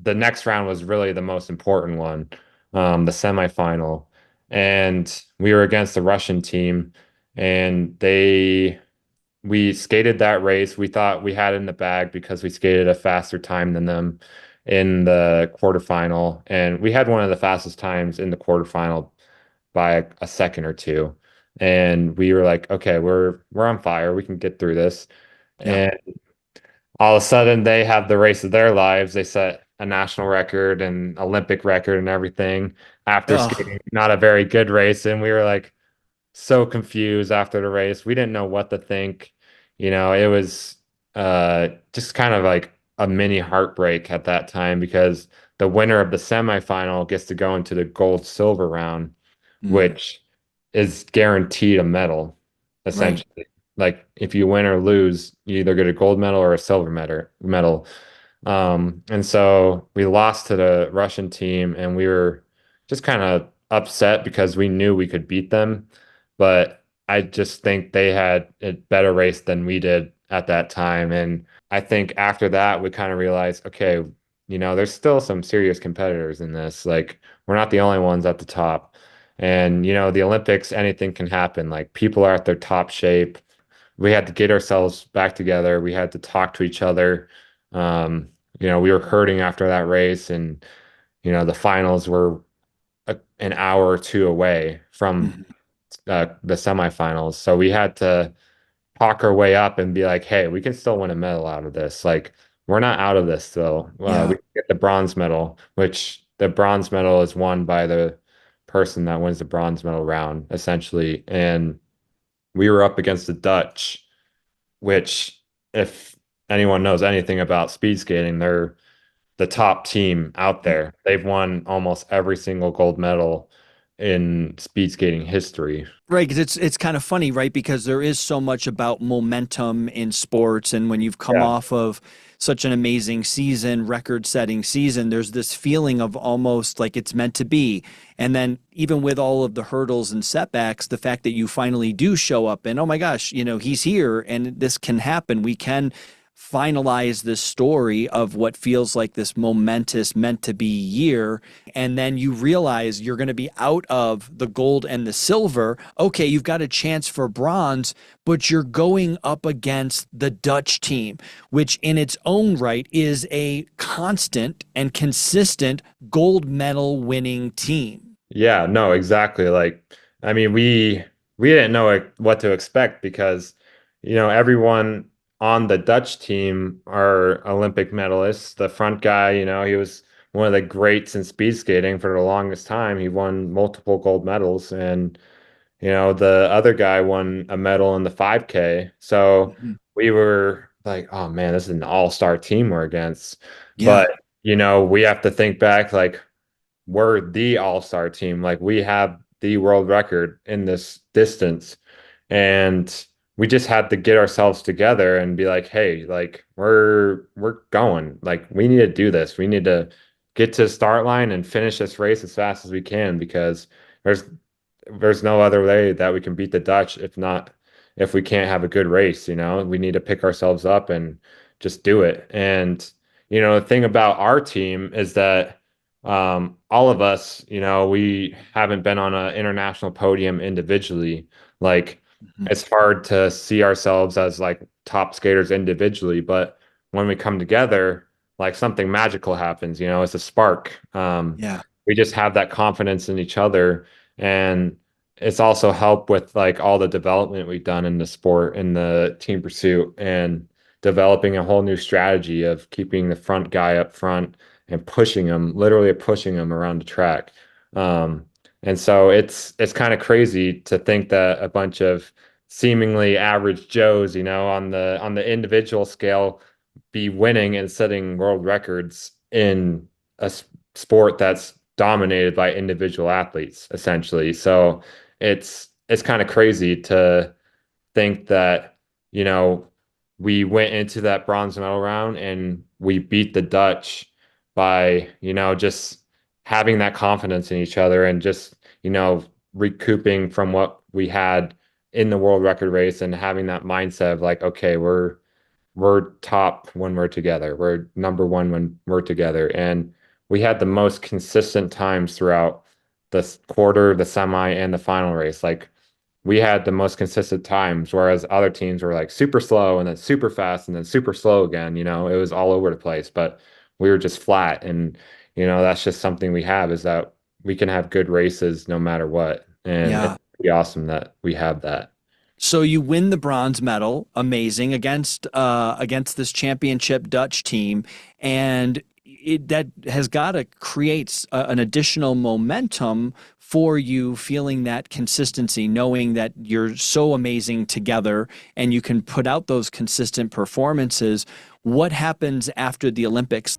the next round was really the most important one, the semifinal. And we were against the Russian team, and we skated that race. We thought we had it in the bag because we skated a faster time than them in the quarterfinal. And we had one of the fastest times in the quarterfinal by a second or two. And we were like, okay, we're on fire. We can get through this. Yeah. And all of a sudden they have the race of their lives. They set a national record and Olympic record and everything after Oh. skating not a very good race. And we were like so confused after the race. We didn't know what to think. It was just kind of like a mini heartbreak at that time because the winner of the semifinal gets to go into the gold silver round, Mm. which is guaranteed a medal, Right. essentially. Like if you win or lose, you either get a gold medal or a silver medal. And so we lost to the Russian team and we were just kind of upset because we knew we could beat them. But I just think they had a better race than we did at that time. And I think after that, we kind of realized, okay, there's still some serious competitors in this. Like, we're not the only ones at the top. And, the Olympics, anything can happen. Like, people are at their top shape. We had to get ourselves back together. We had to talk to each other. We were hurting after that race, and, the finals were an hour or two away from Mhm. the semifinals. So we had to talk our way up and be like, hey, we can still win a medal out of this. Like, we're not out of this still. Yeah. We get the bronze medal, which the bronze medal is won by the person that wins the bronze medal round, essentially. And we were up against the Dutch, which, if anyone knows anything about speed skating, they're the top team out there. They've won almost every single gold medal in speed skating history. Right, because it's kind of funny, right? Because there is so much about momentum in sports, and when you've come Yeah. off of such an amazing season, record-setting season, there's this feeling of almost like it's meant to be. And then even with all of the hurdles and setbacks, the fact that you finally do show up and oh my gosh, he's here and this can happen. We can finalize this story of what feels like this momentous meant to be year, and then you realize you're going to be out of the gold and the silver. Okay, you've got a chance for bronze, but you're going up against the Dutch team, which in its own right is a constant and consistent gold medal winning team. Yeah, no, exactly. Like, I mean, we didn't know what to expect because, everyone on the Dutch team are Olympic medalists. The front guy, he was one of the greats in speed skating for the longest time. He won multiple gold medals, and the other guy won a medal in the 5K. So Mhm. we were like, oh man, this is an all-star team we're against. Yeah. But, we have to think back, like, we're the all-star team. Like, we have the world record in this distance. And we just had to get ourselves together and be like, hey, like, we're going. Like, we need to do this. We need to get to the start line and finish this race as fast as we can because there's there's no other way that we can beat the Dutch if we can't have a good race, we need to pick ourselves up and just do it. And the thing about our team is that all of us, we haven't been on an international podium individually. Like, Mhm. it's hard to see ourselves as like top skaters individually, but when we come together, like, something magical happens, it's a spark. Yeah. We just have that confidence in each other, and it's also helped with like all the development we've done in the sport in the team pursuit and developing a whole new strategy of keeping the front guy up front and pushing him, literally pushing him around the track. Um, and so it's kind of crazy to think that a bunch of seemingly average Joes, on the individual scale, be winning and setting world records in a sport that's dominated by individual athletes, essentially. So it's kind of crazy to think that, you know, we went into that bronze medal round and we beat the Dutch by, just having that confidence in each other and just, recouping from what we had in the world record race and having that mindset of like, okay, we're top when we're together. We're number one when we're together. And we had the most consistent times throughout the quarter, the semi, and the final race. Like we had the most consistent times, whereas other teams were like super slow and then super fast and then super slow again. It was all over the place, but we were just flat. And, that's just something we have is that we can have good races no matter what. And Yeah. it's pretty awesome that we have that. So you win the bronze medal, amazing, against this championship Dutch team, and that has got to create an additional momentum for you, feeling that consistency, knowing that you're so amazing together and you can put out those consistent performances. What happens after the Olympics?